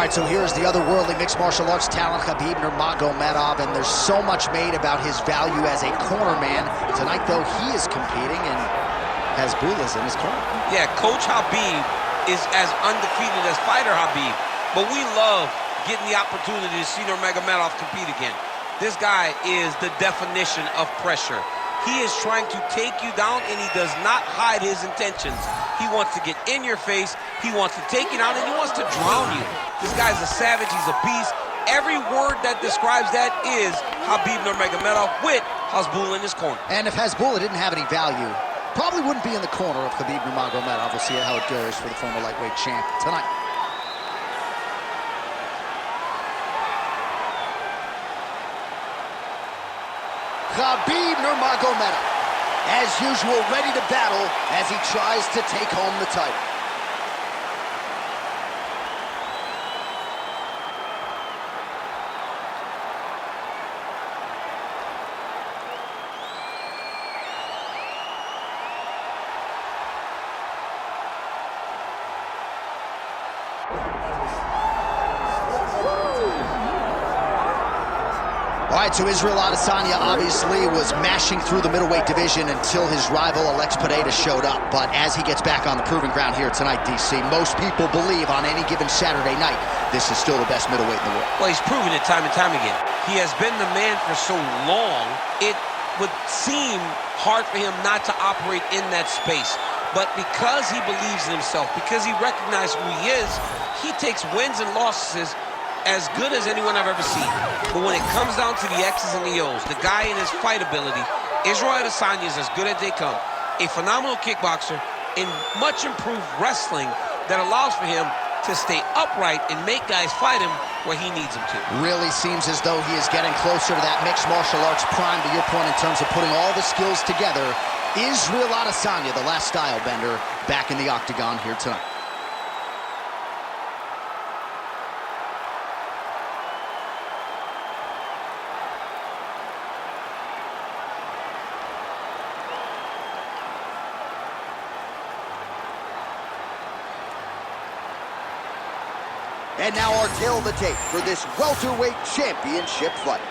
right, so here's the otherworldly mixed martial arts talent, Khabib Nurmagomedov, and there's so much made about his value as a corner man. Tonight, though, he is competing, and Hasbullah's in his corner. Yeah, Coach Khabib is as undefeated as fighter Khabib, but we love getting the opportunity to see Nurmagomedov compete again. This guy is the definition of pressure. He is trying to take you down, and he does not hide his intentions. He wants to get in your face, he wants to take you down, and he wants to drown you. This guy's a savage, he's a beast. Every word that describes that is Khabib Nurmagomedov with Hasbullah in his corner. And if Hasbullah didn't have any value, probably wouldn't be in the corner of Khabib Nurmagomedov. We'll see how it goes for the former lightweight champ tonight. Khabib Nurmagomedov, as usual, ready to battle as he tries to take home the title. All right, so Israel Adesanya obviously was mashing through the middleweight division until his rival Alex Pereira showed up. But as he gets back on the proving ground here tonight, DC, most people believe on any given Saturday night, this is still the best middleweight in the world. Well, he's proven it time and time again. He has been the man for so long, it would seem hard for him not to operate in that space. But because he believes in himself, because he recognizes who he is, he takes wins and losses as good as anyone I've ever seen. But when it comes down to the X's and the O's, the guy in his fight ability, Israel Adesanya is as good as they come. A phenomenal kickboxer in much improved wrestling that allows for him to stay upright and make guys fight him where he needs them to. Really seems as though he is getting closer to that mixed martial arts prime, to your point, in terms of putting all the skills together. Israel Adesanya, the last style bender, back in the octagon here tonight. And now our tail of the tape for this welterweight championship fight.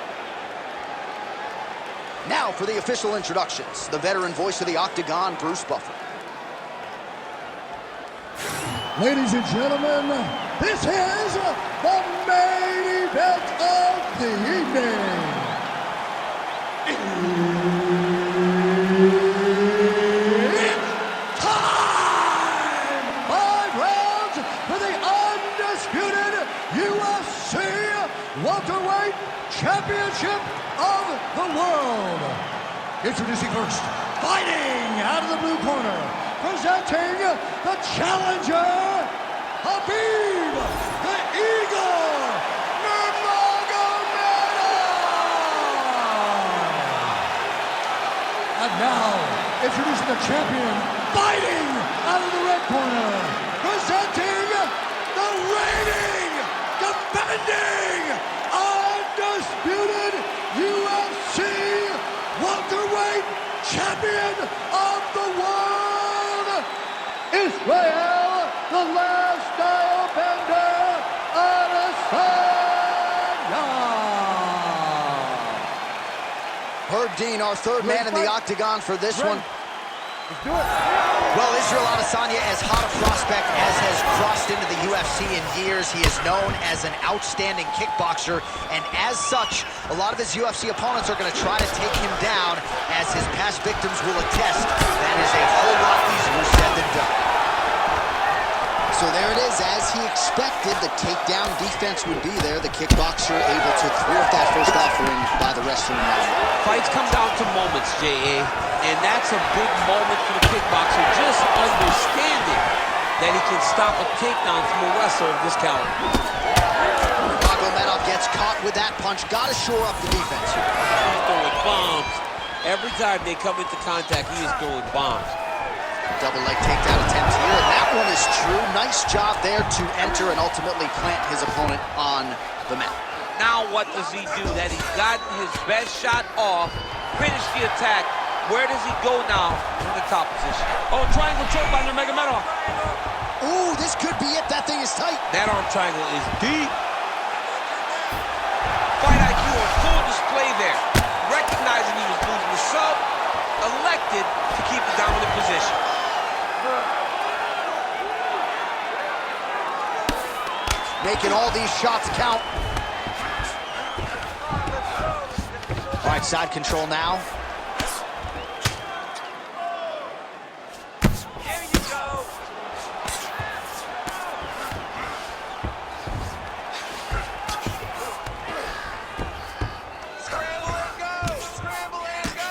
Now for the official introductions, the veteran voice of the octagon, Bruce Buffer. Ladies and gentlemen, this is the main event of the evening. It's time! 5 rounds for the undisputed UFC welterweight championship of the world. Introducing first, fighting out of the blue corner, presenting the challenger, Khabib the Eagle Nurmagomedov. And now, introducing the champion, fighting out of the red corner, presenting the reigning, defending, undisputed UFC welterweight champion of the world, Israel, the last style bender, Adesanya. Herb Dean, our third man in the octagon for this one. Let's do it. Well, Israel Adesanya, as hot a prospect as has crossed into the UFC in years. He is known as an outstanding kickboxer, and as such, a lot of his UFC opponents are going to try to take him down, as his past victims will attest. That is a whole lot easier said than done. So there it is, as he expected, the takedown defense would be there. The kickboxer able to thwart that first offering by the wrestling man. Fights come down to moments, J.A., and that's a big moment for the kickboxer, just understanding that he can stop a takedown from a wrestler of this caliber. Nurmagomedov gets caught with that punch. Got to shore up the defense here. He's throwing bombs. Every time they come into contact, he is throwing bombs. Double leg takedown attempt here, and that one is true. Nice job there to enter and ultimately plant his opponent on the mat. Now what does he do? That he's gotten his best shot off, finished the attack. Where does he go now in the top position? Oh, triangle choke by Nurmagomedov. Ooh, this could be it. That thing is tight. That arm triangle is deep. Fight IQ on full display there. Recognizing he was losing the sub, elected to keep the dominant position. Making all these shots count. All right, side control now. There you go. Scramble and go! Scramble and go!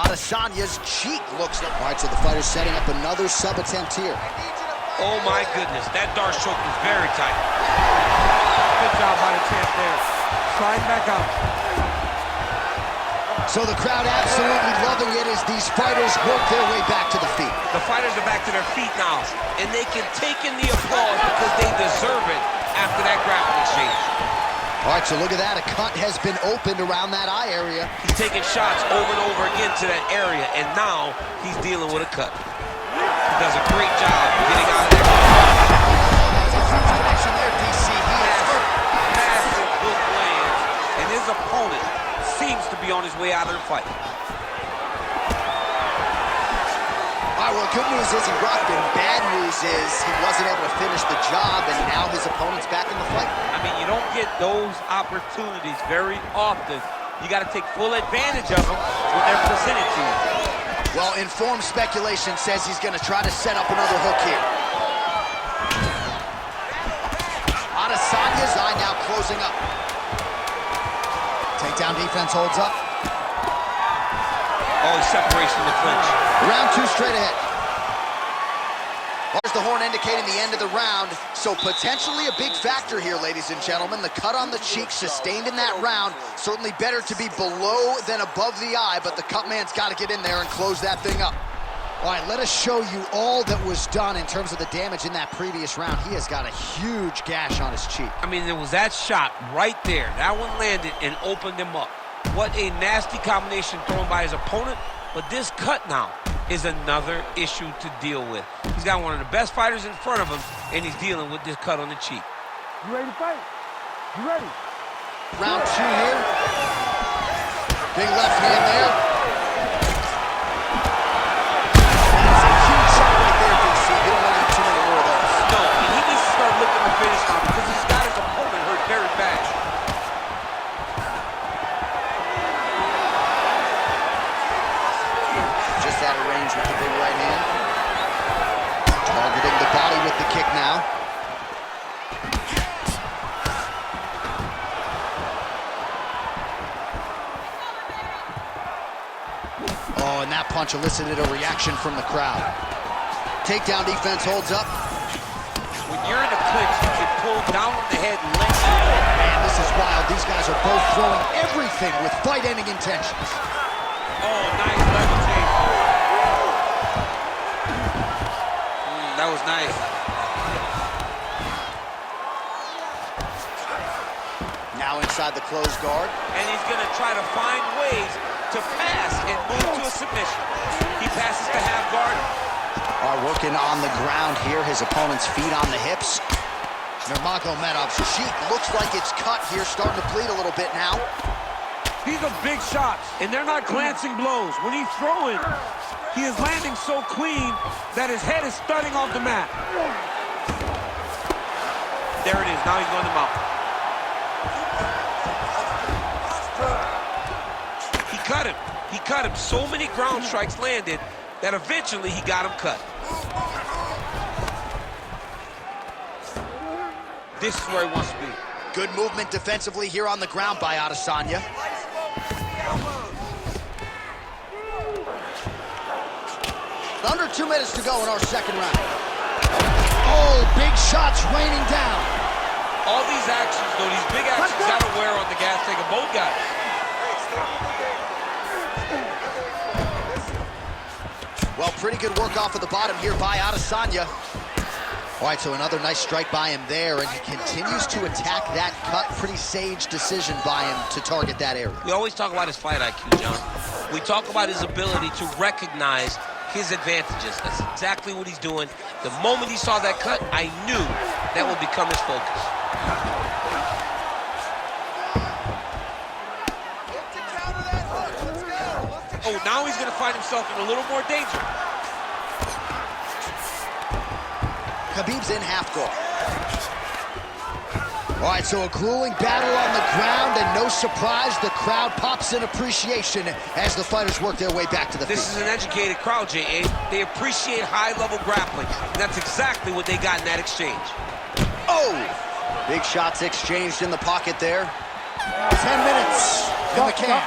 Adesanya's cheek looks like... All right, so the fighter's setting up another sub attempt here. Oh my goodness, that Darce choke was very tight. Good job by the champ there. Slide back out. So the crowd absolutely loving it as these fighters work their way back to the feet. The fighters are back to their feet now, and they can take in the applause because they deserve it after that grappling exchange. All right, so look at that. A cut has been opened around that eye area. He's taking shots over and over again to that area, and now he's dealing with a cut. He does a great job getting out of there. That's a huge connection there, DC. He has hurt. Massive hook lands, and his opponent seems to be on his way out of the fight. All right, well, good news is he rocked him. Bad news is he wasn't able to finish the job, and now his opponent's back in the fight. I mean, you don't get those opportunities very often. You got to take full advantage of them when they're presented to you. Well, informed speculation says he's going to try to set up another hook here. Adesanya's eye now closing up. Takedown defense holds up. Oh, separation from the clinch. Round two straight ahead. There's the horn indicating the end of the round, so potentially a big factor here, ladies and gentlemen. The cut on the cheek sustained in that round, certainly better to be below than above the eye, but the cut man's got to get in there and close that thing up. All right, let us show you all that was done in terms of the damage in that previous round. He has got a huge gash on his cheek. I mean, there was that shot right there. That one landed and opened him up. What a nasty combination thrown by his opponent, but this cut now is another issue to deal with. He's got one of the best fighters in front of him, and he's dealing with this cut on the cheek. You ready to fight? You ready? Round two here. Big left hand there. That's a huge shot right there, DC. You don't want to have too many more of those. No, and he needs to start looking to finish now because he's got his opponent hurt very bad. Just out of range with the big right hand. Targeting the body with the kick now. Oh, and that punch elicited a reaction from the crowd. Takedown defense holds up. When you're in a clinch, you can pull down on the head and let you go. Man, this is wild. These guys are both throwing everything with fight-ending intentions. Oh, nice level change. That was nice. Now inside the closed guard. And he's going to try to find ways to pass and move to a submission. He passes to half guard. Are working on the ground here. His opponent's feet on the hips. Nurmagomedov's cheek looks like it's cut here, starting to bleed a little bit now. These are big shots, and they're not glancing blows. When he's throwing, he is landing so clean that his head is starting off the mat. There it is. Now he's going to mount. He cut him. He cut him. So many ground strikes landed that eventually he got him cut. This is where he wants to be. Good movement defensively here on the ground by Adesanya. Under 2 minutes to go in our second round. Oh, big shots raining down. All these actions, though, these big actions got to wear on the gas tank of both guys. Well, pretty good work off of the bottom here by Adesanya. All right, so another nice strike by him there, and he continues to attack that cut. Pretty sage decision by him to target that area. We always talk about his fight IQ, John. We talk about his ability to recognize his advantages. That's exactly what he's doing. The moment he saw that cut, I knew that would become his focus. Oh, now he's going to find himself in a little more danger. Khabib's in half guard. All right, so a grueling battle on the ground, and no surprise, the crowd pops in appreciation as the fighters work their way back to the field. This is an educated crowd, J.A. They appreciate high-level grappling, and that's exactly what they got in that exchange. Oh! Big shots exchanged in the pocket there. 10 minutes in the can.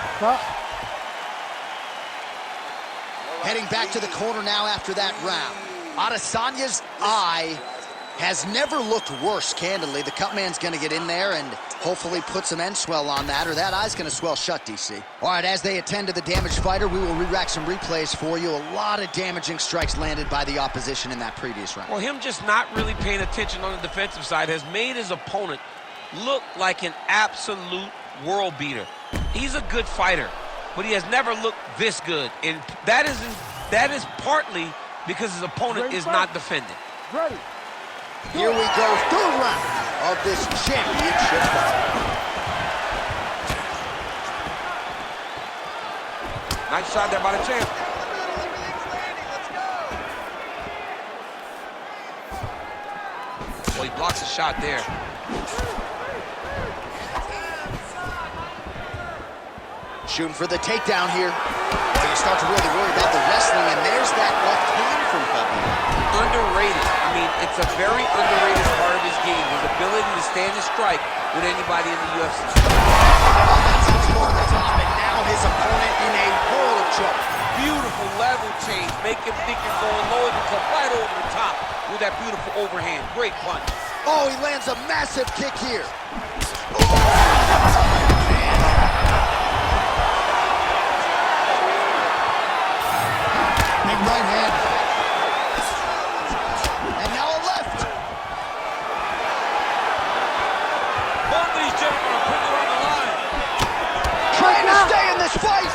Heading back to the corner now after that round. Adesanya's eye has never looked worse, candidly. The cut man's going to get in there and hopefully put some end swell on that, or that eye's going to swell shut, DC. All right, as they attend to the damaged fighter, we will re-rack some replays for you. A lot of damaging strikes landed by the opposition in that previous round. Well, him just not really paying attention on the defensive side has made his opponent look like an absolute world beater. He's a good fighter, but he has never looked this good, and that is partly because his opponent is not defending. Ready. Here we go, third round of this championship fight. Nice shot there by the champ. Well, he blocks a shot there. Shooting for the takedown here. You start to really worry about the wrestling, and there's that left hand from Khabib. Underrated. I mean, it's a very underrated part of his game, his ability to stand and strike with anybody in the UFC. That's over the top, and now his opponent in a world of trouble. Beautiful level change. Make him think you're going low and come right over the top with that beautiful overhand. Great punch. Oh, he lands a massive kick here. Big right hand. And now a left. Both these gentlemen are putting it on the line. Trying to stay in this fight.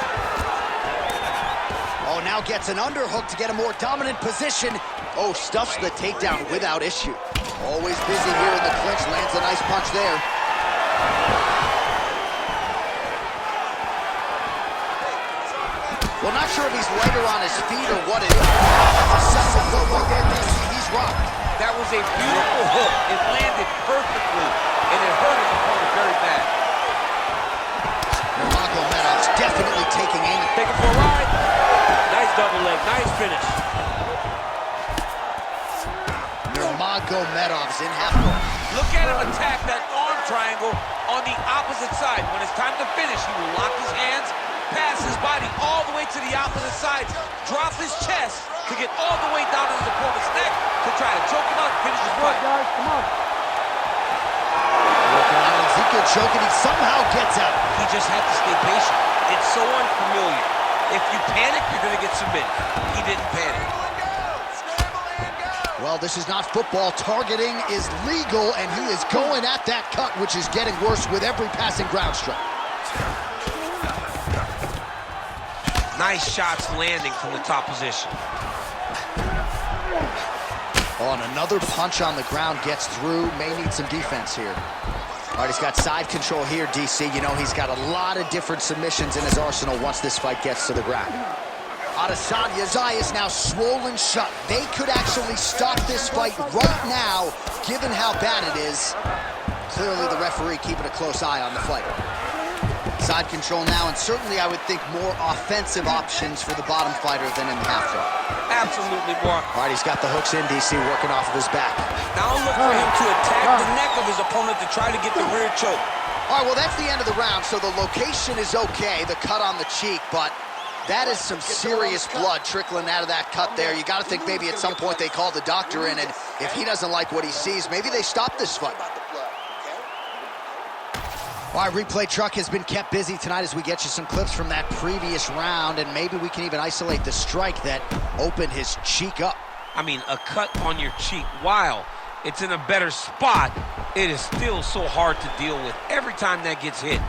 Oh, now gets an underhook to get a more dominant position. Oh, stuffs the takedown without issue. Always busy here in the clinch. Lands a nice punch there. Well, not sure if he's lighter on his feet or what it is. He's rocked. That was a beautiful hook. It landed perfectly, and it hurt his opponent very bad. Nurmagomedov's definitely taking aim. Take it for a ride. Nice double leg. Nice finish. Nurmagomedov's in half guard. Look at him attack that arm triangle on the opposite side. When it's time to finish, he will lock his hands, pass his body all the way to the opposite side, drop his chest to get all the way down to his opponent's neck to try to choke him out and finish his fight. Guys, come on. Working on Ezekiel choking, he somehow gets out. He just had to stay patient. It's so unfamiliar. If you panic, you're going to get submitted. He didn't panic. Well, this is not football. Targeting is legal, and he is going at that cut, which is getting worse with every passing ground strike. Nice shots landing from the top position. Oh, and another punch on the ground gets through. May need some defense here. All right, he's got side control here, DC. You know, he's got a lot of different submissions in his arsenal once this fight gets to the ground. Adesanya's eye is now swollen shut. They could actually stop this fight right now, given how bad it is. Clearly, the referee keeping a close eye on the fight. Side control now, and certainly I would think more offensive options for the bottom fighter than in the half guard. Absolutely, Mark. All right, he's got the hooks in, DC, working off of his back. Now look for him to attack the neck of his opponent to try to get the rear choke. All right, well, that's the end of the round, so the location is okay, the cut on the cheek, but that is some serious blood trickling out of that cut there. You got to think maybe at some point they call the doctor in, and if he doesn't like what he sees, maybe they stop this fight. All right, replay truck has been kept busy tonight as we get you some clips from that previous round, and maybe we can even isolate the strike that opened his cheek up. I mean, a cut on your cheek, while it's in a better spot, it is still so hard to deal with. Every time that gets hit,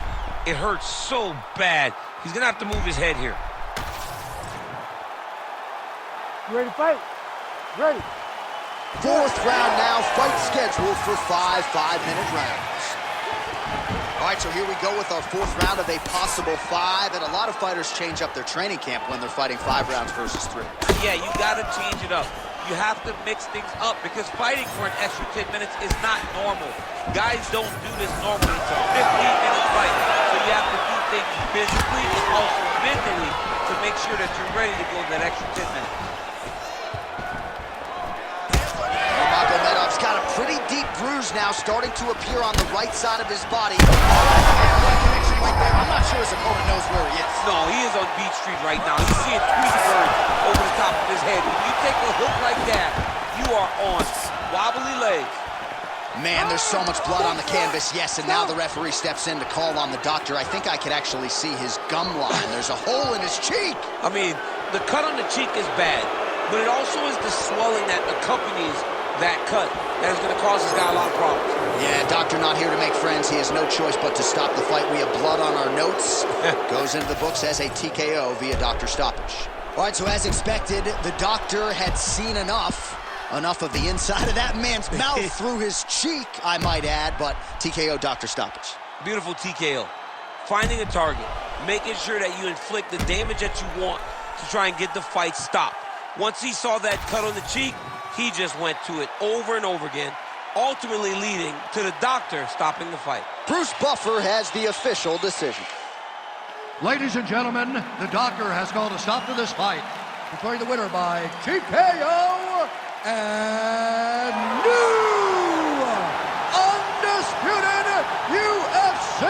it hurts so bad. He's going to have to move his head here. You ready to fight? Ready. Fourth round now, fight scheduled for 5 5-minute rounds. All right, so here we go with our fourth round of a possible 5, and a lot of fighters change up their training camp when they're fighting 5 rounds versus 3. Yeah, you got to change it up. You have to mix things up because fighting for an extra 10 minutes is not normal. Guys don't do this normally. It's a 15-minute fight. So you have to do things physically and also mentally to make sure that you're ready to go that extra 10 minutes. Nurmagomedov's got a pretty deep bruise now starting to appear on the right side of his body. That connection right there. I'm not sure his opponent knows where he is. No, he is on Beach Street right now. He's seeing Tweety Bird over the top of his head. When you take a hook like that, you are on wobbly legs. Man, there's so much blood on the canvas, yes, and now the referee steps in to call on the doctor. I think I could actually see his gum line. There's a hole in his cheek. I mean, the cut on the cheek is bad, but it also is the swelling that accompanies that cut that is going to cause this guy a lot of problems. Yeah, doctor not here to make friends. He has no choice but to stop the fight. We have blood on our notes. Goes into the books as a TKO via doctor stoppage. All right, so as expected, the doctor had seen enough of the inside of that man's mouth through his cheek, I might add, but TKO, doctor stoppage. Beautiful TKO. Finding a target, making sure that you inflict the damage that you want to try and get the fight stopped. Once he saw that cut on the cheek, he just went to it over and over again, ultimately leading to the doctor stopping the fight. Bruce Buffer has the official decision. Ladies and gentlemen, the doctor has called a stop to this fight, declaring the winner by TKO and new undisputed UFC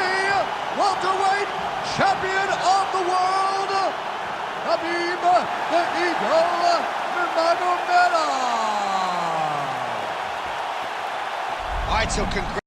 welterweight champion of the world, Khabib the Eagle Nurmagomedov. All right, so congrats.